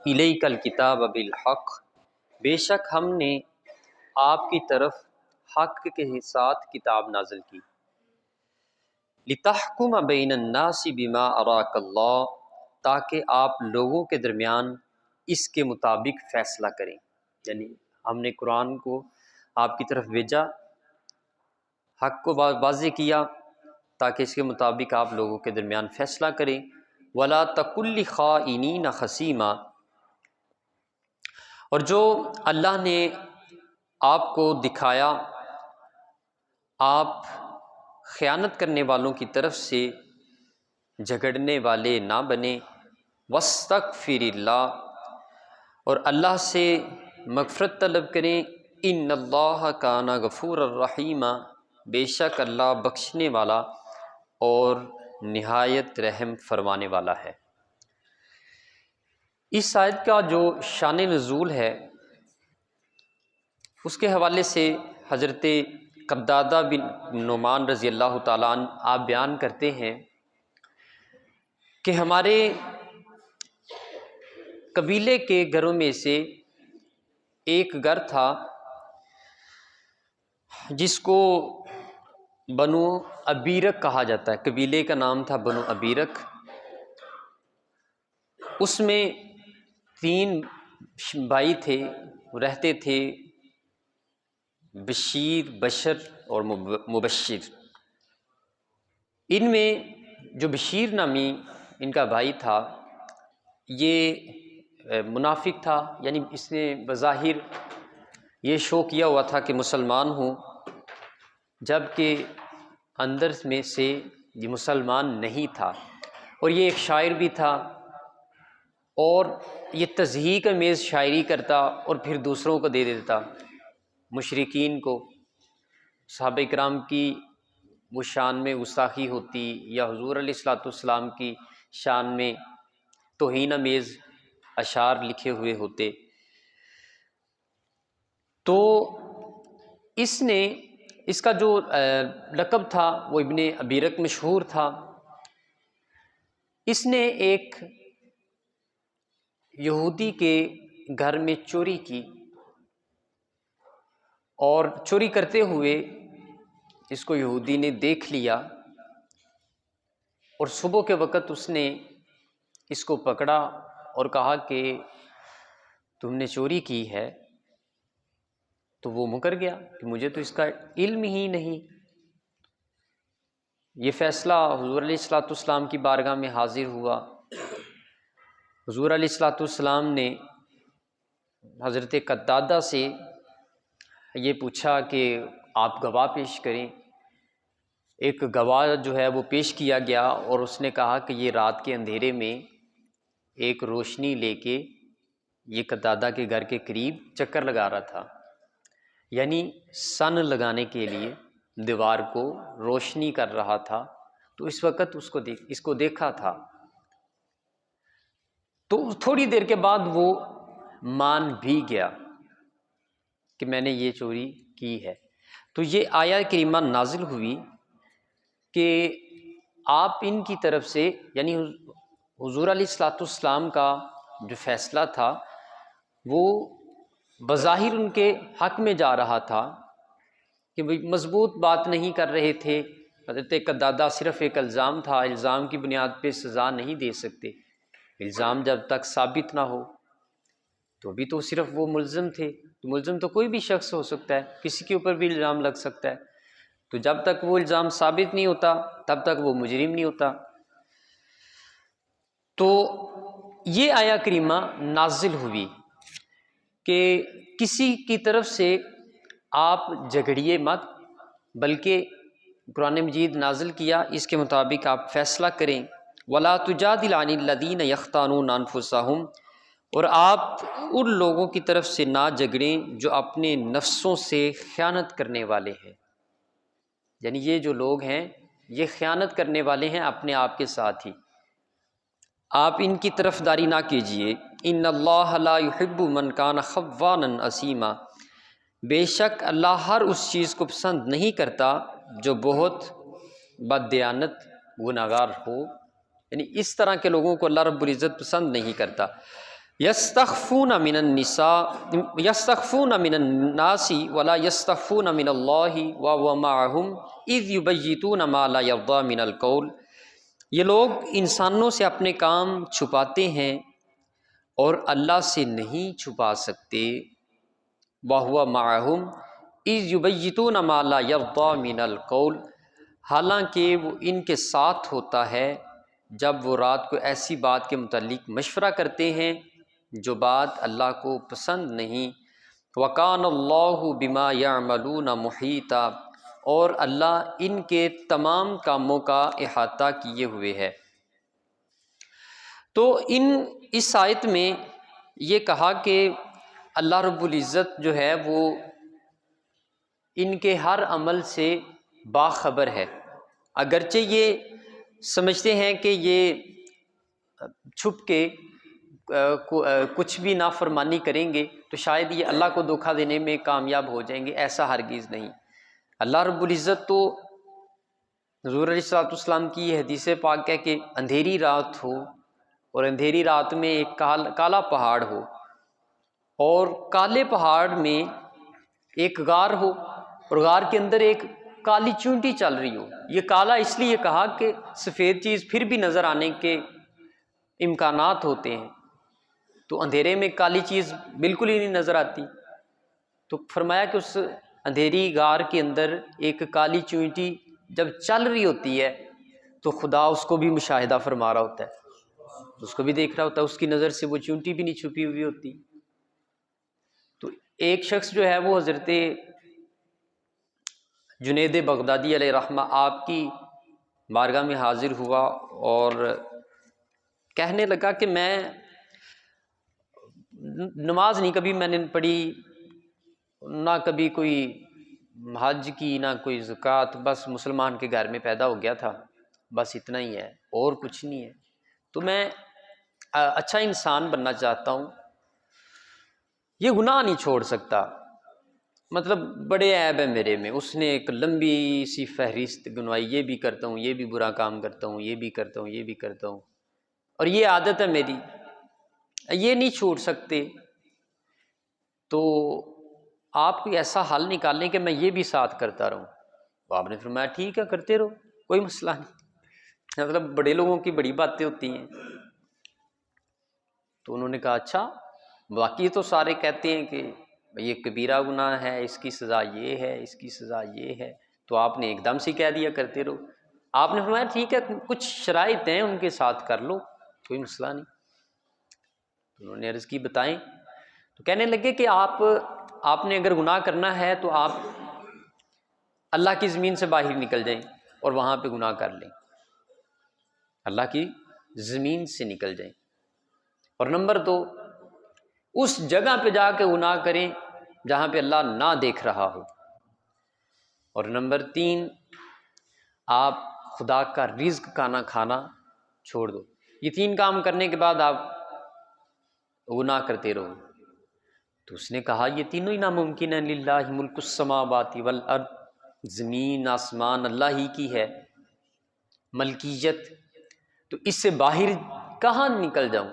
الیک الکتاب بالحق، بے شک ہم نے آپ کی طرف حق کے ساتھ کتاب نازل کی، لتحکم بین الناس بما اراک اللہ، تاکہ آپ لوگوں کے درمیان اس کے مطابق فیصلہ کریں۔ یعنی ہم نے قرآن کو آپ کی طرف بھیجا، حق کو واضح کیا تاکہ اس کے مطابق آپ لوگوں کے درمیان فیصلہ کریں۔ ولا تکن لخائنین خصیما، اور جو اللہ نے آپ کو دکھایا آپ خیانت کرنے والوں کی طرف سے جھگڑنے والے نہ بنے۔ واستغفر اللہ، اور اللہ سے مغفرت طلب کریں۔ ان اللہ کان غفور الرحیم، بے شک اللہ بخشنے والا اور نہایت رحم فرمانے والا ہے۔ اس آیت کا جو شان نزول ہے اس کے حوالے سے حضرت قتادہ بن نعمان رضی اللہ تعالیٰ عنہ آپ بیان کرتے ہیں کہ ہمارے قبیلے کے گھروں میں سے ایک گھر تھا جس کو بنو ابیرک کہا جاتا ہے، قبیلے کا نام تھا بنو ابیرک۔ اس میں 3 بھائی تھے، رہتے تھے، بشیر، بشر اور مبشر۔ ان میں جو بشیر نامی ان کا بھائی تھا یہ منافق تھا، یعنی اس نے بظاہر یہ شو کیا ہوا تھا کہ مسلمان ہوں، جبکہ اندر میں سے یہ مسلمان نہیں تھا، اور یہ ایک شاعر بھی تھا، اور یہ تضحیک امیز شاعری کرتا اور پھر دوسروں کو دے دیتا، مشرکین کو۔ صحابہ کرام کی وہ شان میں گستاخی ہوتی یا حضور علیہ الصلوۃ والسلام کی شان میں توہین امیز اشعار لکھے ہوئے ہوتے، تو اس نے اس کا جو لقب تھا وہ ابن ابیرک مشہور تھا۔ اس نے ایک یہودی کے گھر میں چوری کی، اور چوری کرتے ہوئے اس کو یہودی نے دیکھ لیا، اور صبح کے وقت اس نے اس کو پکڑا اور کہا کہ تم نے چوری کی ہے، تو وہ مکر گیا کہ مجھے تو اس کا علم ہی نہیں۔ یہ فیصلہ حضور علیہ الصلوۃ والسلام کی بارگاہ میں حاضر ہوا۔ حضور علیہ الصلوۃ والسلام نے حضرت قتادہ سے یہ پوچھا کہ آپ گواہ پیش کریں۔ ایک گواہ جو ہے وہ پیش کیا گیا، اور اس نے کہا کہ یہ رات کے اندھیرے میں ایک روشنی لے کے یہ قتادہ کے گھر کے قریب چکر لگا رہا تھا، یعنی سن لگانے کے لیے دیوار کو روشنی کر رہا تھا، تو اس وقت اس کو دیکھا تھا۔ تو تھوڑی دیر کے بعد وہ مان بھی گیا کہ میں نے یہ چوری کی ہے۔ تو یہ آیت کریمہ نازل ہوئی کہ آپ ان کی طرف سے، یعنی حضور علیہ الصلوۃ والسلام کا جو فیصلہ تھا وہ بظاہر ان کے حق میں جا رہا تھا، کہ مضبوط بات نہیں کر رہے تھے۔ حضرت قتادہ صرف ایک الزام تھا، الزام کی بنیاد پہ سزا نہیں دے سکتے، الزام جب تک ثابت نہ ہو تو بھی تو صرف وہ ملزم تھے، تو ملزم تو کوئی بھی شخص ہو سکتا ہے، کسی کے اوپر بھی الزام لگ سکتا ہے، تو جب تک وہ الزام ثابت نہیں ہوتا تب تک وہ مجرم نہیں ہوتا۔ تو یہ آیہ کریمہ نازل ہوئی کہ کسی کی طرف سے آپ جھگڑیے مت، بلکہ قرآن مجید نازل کیا اس کے مطابق آپ فیصلہ کریں۔ وَلَا تُجَادِلْ عَنِ الَّذِينَ يَخْتَانُونَ أَنفُسَهُمْ، اور آپ ان لوگوں کی طرف سے نہ جھگڑیں جو اپنے نفسوں سے خیانت کرنے والے ہیں، یعنی یہ جو لوگ ہیں یہ خیانت کرنے والے ہیں اپنے آپ کے ساتھ ہی، آپ ان کی طرف داری نہ کیجیے۔ ان اللہ لا يحب من کان خوانا اثیما، بے شک اللہ ہر اس چیز کو پسند نہیں کرتا جو بہت بددیانت گناہگار ہو، یعنی اس طرح کے لوگوں کو اللہ رب العزت پسند نہیں کرتا۔ یستخفون من النساء یستخفون من الناس ولا یستخفون من اللہ وهو معهم اذ یبیتون ما لا یرضی من القول، یہ لوگ انسانوں سے اپنے کام چھپاتے ہیں اور اللہ سے نہیں چھپا سکتے، وَهُوَ مَعَهُمْ إِذْ يُبَيِّتُونَ مَا لَا يَرْضَى مِنَ الْقَوْلِ، حالانکہ وہ ان کے ساتھ ہوتا ہے جب وہ رات کو ایسی بات کے متعلق مشورہ کرتے ہیں جو بات اللہ کو پسند نہیں، وَكَانَ اللَّهُ بِمَا يَعْمَلُونَ مُحِيطًا، اور اللہ ان کے تمام کاموں کا احاطہ کیے ہوئے ہے۔ تو اس آیت میں یہ کہا کہ اللہ رب العزت جو ہے وہ ان کے ہر عمل سے باخبر ہے، اگرچہ یہ سمجھتے ہیں کہ یہ چھپ کے کچھ بھی نافرمانی کریں گے تو شاید یہ اللہ کو دھوکہ دینے میں کامیاب ہو جائیں گے، ایسا ہرگز نہیں۔ اللہ رب العزت تو حضور علیہ الصلوۃ والسلام کی یہ حدیث پاک ہے کہ اندھیری رات ہو اور اندھیری رات میں ایک کالا پہاڑ ہو، اور کالے پہاڑ میں ایک غار ہو اور غار کے اندر ایک کالی چونٹی چل رہی ہو۔ یہ کالا اس لیے کہا کہ سفید چیز پھر بھی نظر آنے کے امکانات ہوتے ہیں، تو اندھیرے میں کالی چیز بالکل ہی نہیں نظر آتی، تو فرمایا کہ اس اندھیری غار کے اندر ایک کالی چونٹی جب چل رہی ہوتی ہے تو خدا اس کو بھی مشاہدہ فرما رہا ہوتا ہے، اس کو بھی دیکھ رہا ہوتا ہے، اس کی نظر سے وہ چونٹی بھی نہیں چھپی ہوئی ہوتی۔ تو ایک شخص جو ہے وہ حضرت جنید بغدادی علیہ رحمہ آپ کی بارگاہ میں حاضر ہوا اور کہنے لگا کہ میں نماز نہیں کبھی میں نے پڑھی، نہ کبھی کوئی حج کی، نہ کوئی زکوٰۃ، بس مسلمان کے گھر میں پیدا ہو گیا تھا، بس اتنا ہی ہے اور کچھ نہیں ہے، تو میں اچھا انسان بننا چاہتا ہوں، یہ گناہ نہیں چھوڑ سکتا، مطلب بڑے عیب ہے میرے میں۔ اس نے ایک لمبی سی فہرست گنوائی، یہ بھی کرتا ہوں، یہ بھی برا کام کرتا ہوں، یہ بھی کرتا ہوں، یہ بھی کرتا ہوں، اور یہ عادت ہے میری، یہ نہیں چھوڑ سکتے، تو آپ کوئی ایسا حل نکالیں کہ میں یہ بھی ساتھ کرتا رہوں۔ تو آپ نے فرمایا ٹھیک ہے کرتے رہو، کوئی مسئلہ نہیں، مطلب بڑے لوگوں کی بڑی باتیں ہوتی ہیں۔ تو انہوں نے کہا اچھا، باقی تو سارے کہتے ہیں کہ یہ کبیرہ گناہ ہے، اس کی سزا یہ ہے، اس کی سزا یہ ہے، تو آپ نے ایک دم سے کہہ دیا کرتے رہو۔ آپ نے فرمایا ٹھیک ہے، کچھ شرائط ہیں ان کے ساتھ کر لو، کوئی مسئلہ نہیں۔ تو انہوں نے عرض کی بتائیں، تو کہنے لگے کہ آپ نے اگر گناہ کرنا ہے تو آپ اللہ کی زمین سے باہر نکل جائیں اور وہاں پہ گناہ کر لیں، اللہ کی زمین سے نکل جائیں، اور نمبر 2 اس جگہ پہ جا کے گناہ کریں جہاں پہ اللہ نہ دیکھ رہا ہو، اور نمبر 3 آپ خدا کا رزق کھانا چھوڑ دو۔ یہ 3 کام کرنے کے بعد آپ گناہ کرتے رہو۔ تو اس نے کہا یہ تینوں ہی ناممکن ہیں، للہ ملک السماوات والارض، زمین آسمان اللہ ہی کی ہے ملکیت، تو اس سے باہر کہاں نکل جاؤں؟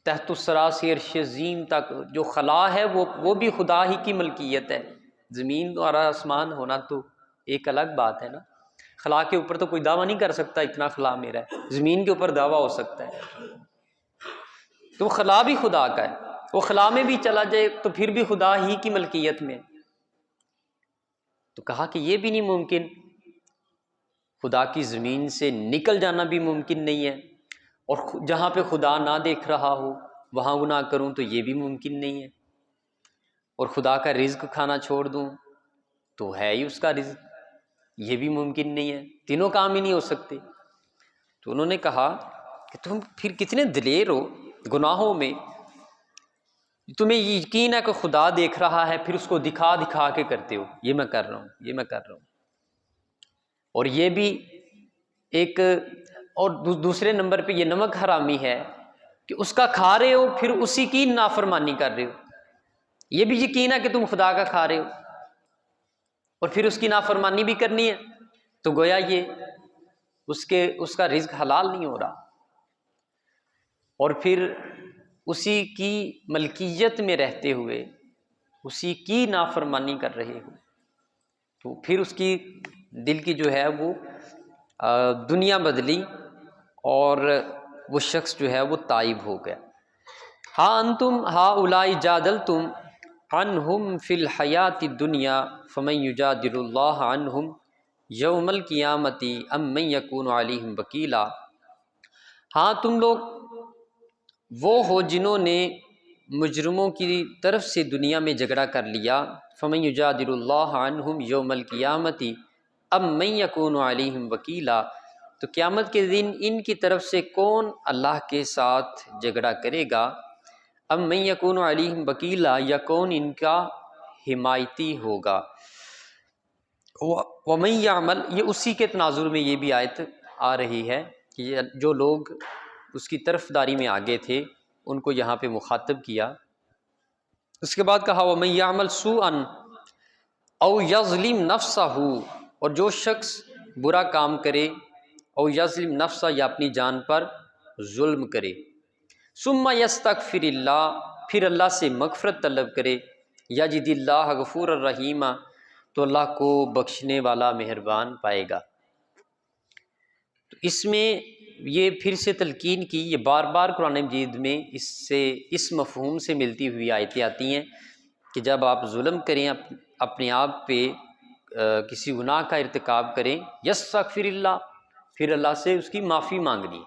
تحت الثری سے عرش عظیم تک جو خلا ہے وہ بھی خدا ہی کی ملکیت ہے، زمین اور آسمان ہونا تو ایک الگ بات ہے نا، خلا کے اوپر تو کوئی دعویٰ نہیں کر سکتا اتنا خلا میرا ہے، زمین کے اوپر دعویٰ ہو سکتا ہے، تو وہ خلا بھی خدا کا ہے، وہ خلا میں بھی چلا جائے تو پھر بھی خدا ہی کی ملکیت میں۔ تو کہا کہ یہ بھی نہیں ممکن، خدا کی زمین سے نکل جانا بھی ممکن نہیں ہے، اور جہاں پہ خدا نہ دیکھ رہا ہو وہاں گناہ کروں تو یہ بھی ممکن نہیں ہے، اور خدا کا رزق کھانا چھوڑ دوں تو ہے ہی اس کا رزق، یہ بھی ممکن نہیں ہے، تینوں کام ہی نہیں ہو سکتے۔ تو انہوں نے کہا کہ تم پھر کتنے دلیر ہو گناہوں میں، تمہیں یقین ہے کہ خدا دیکھ رہا ہے، پھر اس کو دکھا دکھا کے کرتے ہو، یہ میں کر رہا ہوں، یہ میں کر رہا ہوں، اور یہ بھی ایک، اور دوسرے نمبر پہ یہ نمک حرامی ہے کہ اس کا کھا رہے ہو پھر اسی کی نافرمانی کر رہے ہو، یہ بھی یقین ہے کہ تم خدا کا کھا رہے ہو اور پھر اس کی نافرمانی بھی کرنی ہے، تو گویا یہ اس کا رزق حلال نہیں ہو رہا، اور پھر اسی کی ملکیت میں رہتے ہوئے اسی کی نافرمانی کر رہے ہو، تو پھر اس کی دل کی جو ہے وہ دنیا بدلی اور وہ شخص جو ہے وہ تائب ہو گیا۔ ہاں انتم ہؤلاء جادلتم عنہم فی الحیات الدنیا فمن یجادل اللہ عنہم یوم القیامۃ ام من یکون علیہم وکیلا۔ ہاں تم لوگ وہ ہو جنہوں نے مجرموں کی طرف سے دنیا میں جھگڑا کر لیا، فمن یجادل اللہ عنہم یوم القیامۃ ام من یکون علیہم وکیلا، تو قیامت کے دن ان کی طرف سے کون اللہ کے ساتھ جھگڑا کرے گا، ام من یکون علیہم وکیلا، یا کون ان کا حمایتی ہوگا۔ ومن یعمل، یہ اسی کے تناظر میں یہ بھی آیت آ رہی ہے کہ جو لوگ اس کی طرفداری میں آگے تھے ان کو یہاں پہ مخاطب کیا۔ اس کے بعد کہا ومن یعمل سوءا او یظلم نفسہ، اور جو شخص برا کام کرے، او یظلم نفسہ، یا اپنی جان پر ظلم کرے، ثم یستغفر اللہ، پھر اللہ سے مغفرت طلب کرے، یجد اللہ غفور الرحیم، تو اللہ کو بخشنے والا مہربان پائے گا۔ تو اس میں یہ پھر سے تلقین کی، یہ بار بار قرآن مجید میں اس مفہوم سے ملتی ہوئی آیتیں آتی ہیں کہ جب آپ ظلم کریں، اپنے آپ پہ کسی گناہ کا ارتکاب کریں، یستغفر اللہ، پھر اللہ سے اس کی معافی مانگنی۔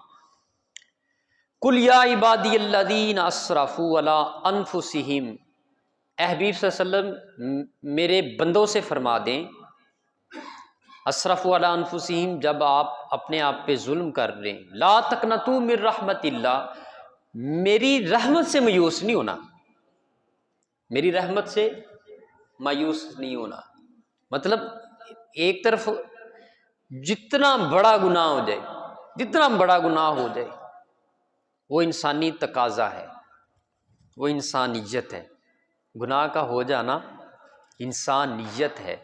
قل یا عبادی الذین اسرفوا علی انفسہم، اے حبیب صلی اللہ علیہ وسلم میرے بندوں سے فرما دیں، اسرفوا علی انفسہم، جب آپ اپنے آپ پہ ظلم کر رہے ہیں، لا تقنطوا من رحمت اللہ، میری رحمت سے مایوس نہیں ہونا، میری رحمت سے مایوس نہیں ہونا۔ مطلب ایک طرف جتنا بڑا گناہ ہو جائے، جتنا بڑا گناہ ہو جائے، وہ انسانی تقاضا ہے، وہ انسانیت ہے، گناہ کا ہو جانا انسانیت ہے،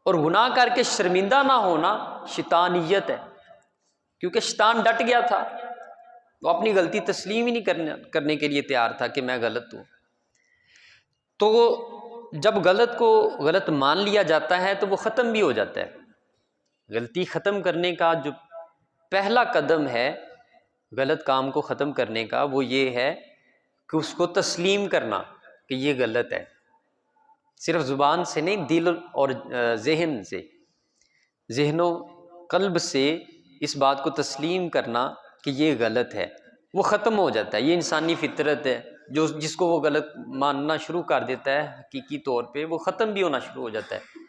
اور گناہ کر کے شرمندہ نہ ہونا شیطانیت ہے، کیونکہ شیطان ڈٹ گیا تھا، وہ اپنی غلطی تسلیم ہی نہیں کرنے کے لیے تیار تھا کہ میں غلط ہوں۔ تو جب غلط کو غلط مان لیا جاتا ہے تو وہ ختم بھی ہو جاتا ہے۔ غلطی ختم کرنے کا جو پہلا قدم ہے غلط کام کو ختم کرنے کا، وہ یہ ہے کہ اس کو تسلیم کرنا کہ یہ غلط ہے، صرف زبان سے نہیں، دل اور ذہن سے، ذہن و قلب سے اس بات کو تسلیم کرنا کہ یہ غلط ہے، وہ ختم ہو جاتا ہے۔ یہ انسانی فطرت ہے، جس کو وہ غلط ماننا شروع کر دیتا ہے حقیقی طور پہ، وہ ختم بھی ہونا شروع ہو جاتا ہے۔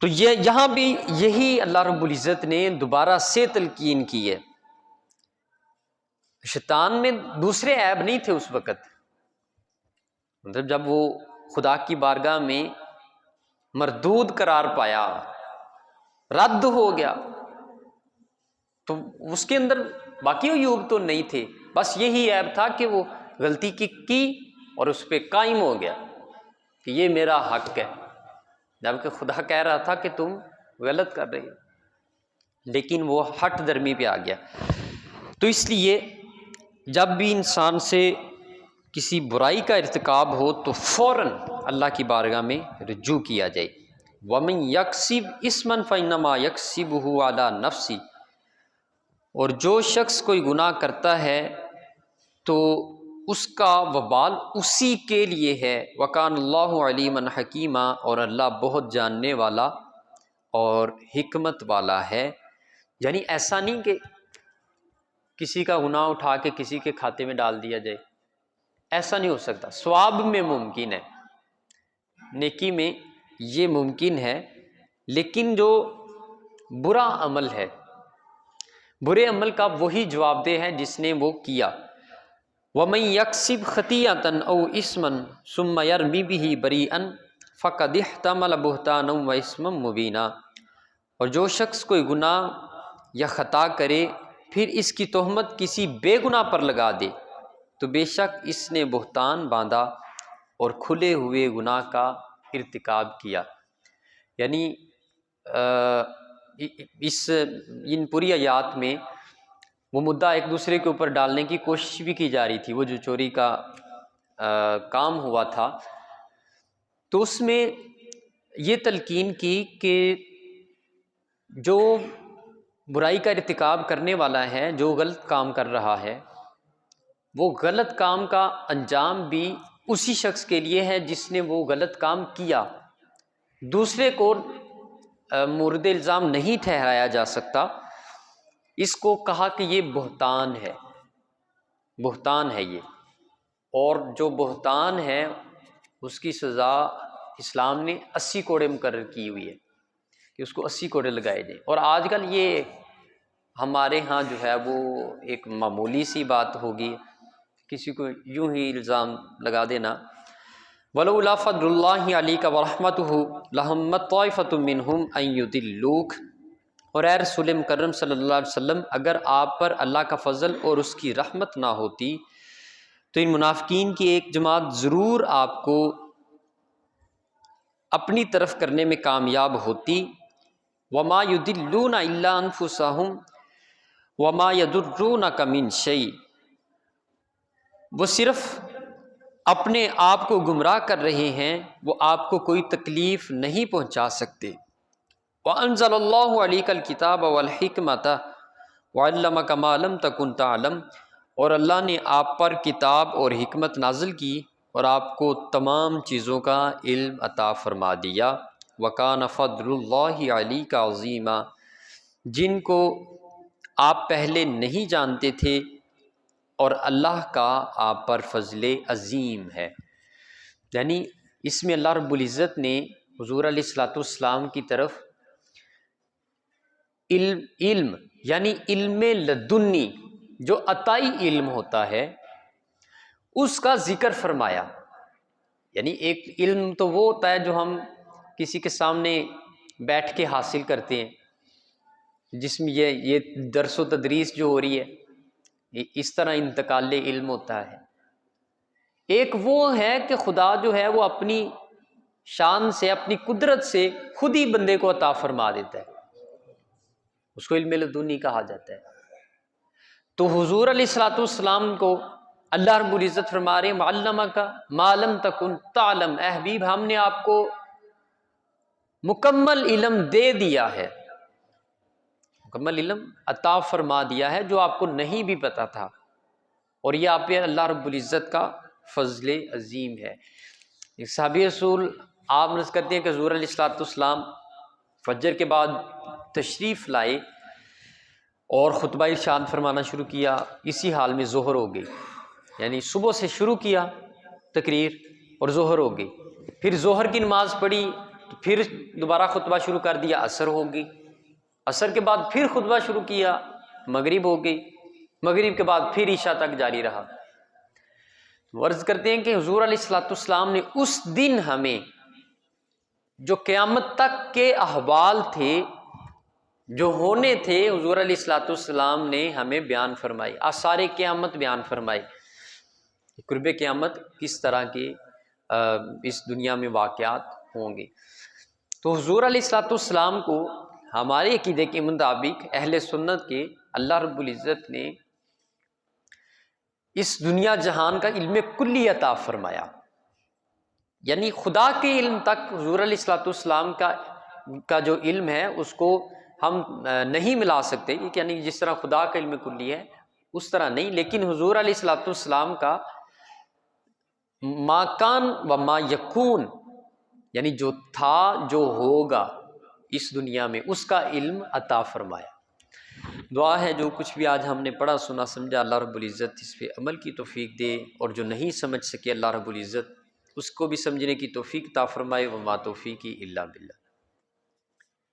تو یہاں بھی یہی اللہ رب العزت نے دوبارہ سے تلقین کی ہے۔ شیطان میں دوسرے عیب نہیں تھے اس وقت، مطلب جب وہ خدا کی بارگاہ میں مردود قرار پایا، رد ہو گیا، تو اس کے اندر باقی عیوب تو نہیں تھے، بس یہی عیب تھا کہ وہ غلطی کی اور اس پہ قائم ہو گیا کہ یہ میرا حق ہے، جبکہ خدا کہہ رہا تھا کہ تم غلط کر رہے ہو، لیکن وہ ہٹ درمی پہ آ گیا۔ تو اس لیے جب بھی انسان سے کسی برائی کا ارتکاب ہو تو فوراً اللہ کی بارگاہ میں رجوع کیا جائے۔ وَمَن يَكْسِبْ إِثْمًا فَإِنَّمَا يَكْسِبُهُ عَلَى نَفْسِهِ، اور جو شخص کوئی گناہ کرتا ہے تو اس کا وبال اسی کے لیے ہے، وَكَانَ اللَّهُ عَلِيمًا حَكِيمًا، اور اللہ بہت جاننے والا اور حکمت والا ہے۔ یعنی ایسا نہیں کہ کسی کا گناہ اٹھا کے کسی کے کھاتے میں ڈال دیا جائے، ایسا نہیں ہو سکتا۔ ثواب میں ممکن ہے، نیکی میں یہ ممکن ہے، لیکن جو برا عمل ہے، برے عمل کا وہی جواب دہ ہے جس نے وہ کیا۔ وَمَن يَكْسِبْ خَطِيئَةً أَوْ إِثْمًا ثُمَّ يَرْمِ بِهِ بَرِيئًا فَقَدِ احْتَمَلَ بُهْتَانًا وَإِثْمًا مُبِينًا، اور جو شخص کوئی گناہ یا خطا کرے پھر اس کی تہمت کسی بے گناہ پر لگا دے تو بے شک اس نے بہتان باندھا اور کھلے ہوئے گناہ کا ارتکاب کیا۔ یعنی ان پوری آیات میں وہ مدعا ایک دوسرے کے اوپر ڈالنے کی کوشش بھی کی جا رہی تھی، وہ جو چوری کا کام ہوا تھا، تو اس میں یہ تلقین کی کہ جو برائی کا ارتکاب کرنے والا ہے، جو غلط کام کر رہا ہے، وہ غلط کام کا انجام بھی اسی شخص کے لیے ہے جس نے وہ غلط کام کیا، دوسرے کو مورد الزام نہیں ٹھہرایا جا سکتا۔ اس کو کہا کہ یہ بہتان ہے، بہتان ہے یہ، اور جو بہتان ہے اس کی سزا اسلام نے 80 کوڑے مقرر کی ہوئی ہے کہ اس کو 80 کوڑے لگائے جائیں۔ اور آج کل یہ ہمارے ہاں جو ہے وہ ایک معمولی سی بات ہوگی، کسی کو یوں ہی الزام لگا دینا۔ وَلَوْلَا فَضْلُ اللَّهِ عَلَيْكَ وَرَحْمَتُهُ لَهَمَّتْ طَائِفَةٌ مِّنْهُمْ أَن يُضِلُّوكَ، اور اے رسول مکرم صلی اللہ علیہ وسلم، اگر آپ پر اللہ کا فضل اور اس کی رحمت نہ ہوتی تو ان منافقین کی ایک جماعت ضرور آپ کو اپنی طرف کرنے میں کامیاب ہوتی۔ وَمَا يُضِلُّونَ إِلَّا أَنفُسَهُمْ وَمَا يَضُرُّونَكَ مِن شَيْءٍ، وہ صرف اپنے آپ کو گمراہ کر رہے ہیں، وہ آپ کو کوئی تکلیف نہیں پہنچا سکتے۔ وَأَنزَلَ اللَّهُ عَلَيْكَ الْكِتَابَ وَالْحِكْمَةَ وَعَلَّمَكَ مَا لَمْ تَكُنْ تَعْلَمْ، اور اللہ نے آپ پر کتاب اور حکمت نازل کی اور آپ کو تمام چیزوں کا علم عطا فرما دیا۔ وَكَانَ فَضْلُ اللَّهِ عَلَيْكَ عَظِيمًا، جن کو آپ پہلے نہیں جانتے تھے، اور اللہ کا آپ پر فضل عظیم ہے۔ یعنی اس میں اللہ رب العزت نے حضور علیہ الصلوۃ والسلام کی طرف علم یعنی علم لدنی، جو عطائی علم ہوتا ہے، اس کا ذکر فرمایا۔ یعنی ایک علم تو وہ ہوتا ہے جو ہم کسی کے سامنے بیٹھ کے حاصل کرتے ہیں، جس میں یہ درس و تدریس جو ہو رہی ہے، اس طرح انتقال علم ہوتا ہے۔ ایک وہ ہے کہ خدا جو ہے وہ اپنی شان سے، اپنی قدرت سے خود ہی بندے کو عطا فرما دیتا ہے، اس کو علم لدنی کہا جاتا ہے۔ تو حضور علیہ الصلوۃ والسلام کو اللہ رب العزت فرما رہے ہیں وَعَلَّمَكَ مَا لَمْ تَكُنْ تَعْلَمْ، اے حبیب ہم نے آپ کو مکمل علم دے دیا ہے، مکمل علم عطا فرما دیا ہے جو آپ کو نہیں بھی پتا تھا، اور یہ آپ پہ اللہ رب العزت کا فضل عظیم ہے۔ ایک صحابی رسول آپ نظر کرتے ہیں کہ حضور علیہ الصلوۃ والسلام فجر کے بعد تشریف لائے اور خطبہ ارشاد فرمانا شروع کیا، اسی حال میں ظہر ہو گئی، یعنی صبح سے شروع کیا تقریر اور ظہر ہو گئی، پھر ظہر کی نماز پڑھی تو پھر دوبارہ خطبہ شروع کر دیا، عصر ہو گئی، عصر کے بعد پھر خطبہ شروع کیا، مغرب ہو گئی، مغرب کے بعد پھر عشاء تک جاری رہا۔ عرض کرتے ہیں کہ حضور علیہ الصلوۃ والسلام نے اس دن ہمیں جو قیامت تک کے احوال تھے، جو ہونے تھے، حضور علیہ الصلوۃ والسلام نے ہمیں بیان فرمائی، آثار قیامت بیان فرمائی، قرب قیامت کس طرح کے اس دنیا میں واقعات ہوں گے۔ تو حضور علیہ الصلوۃ والسلام کو ہمارے عقیدے کے مطابق اہل سنت کے اللہ رب العزت نے اس دنیا جہان کا علم کلی عطا فرمایا، یعنی خدا کے علم تک حضور علیہ الصلوۃ والسلام کا جو علم ہے اس کو ہم نہیں ملا سکتے، یعنی جس طرح خدا کا علم کلی ہے اس طرح نہیں، لیکن حضور علیہ الصلوۃ والسلام کا ما کان و ما یکون، یعنی جو تھا جو ہوگا اس دنیا میں، اس کا علم عطا فرمایا۔ دعا ہے جو کچھ بھی آج ہم نے پڑھا سنا سمجھا، اللہ رب العزت اس پہ عمل کی توفیق دے، اور جو نہیں سمجھ سکے اللہ رب العزت اس کو بھی سمجھنے کی توفیق عطا فرمائے۔ وما توفیقی الا باللہ۔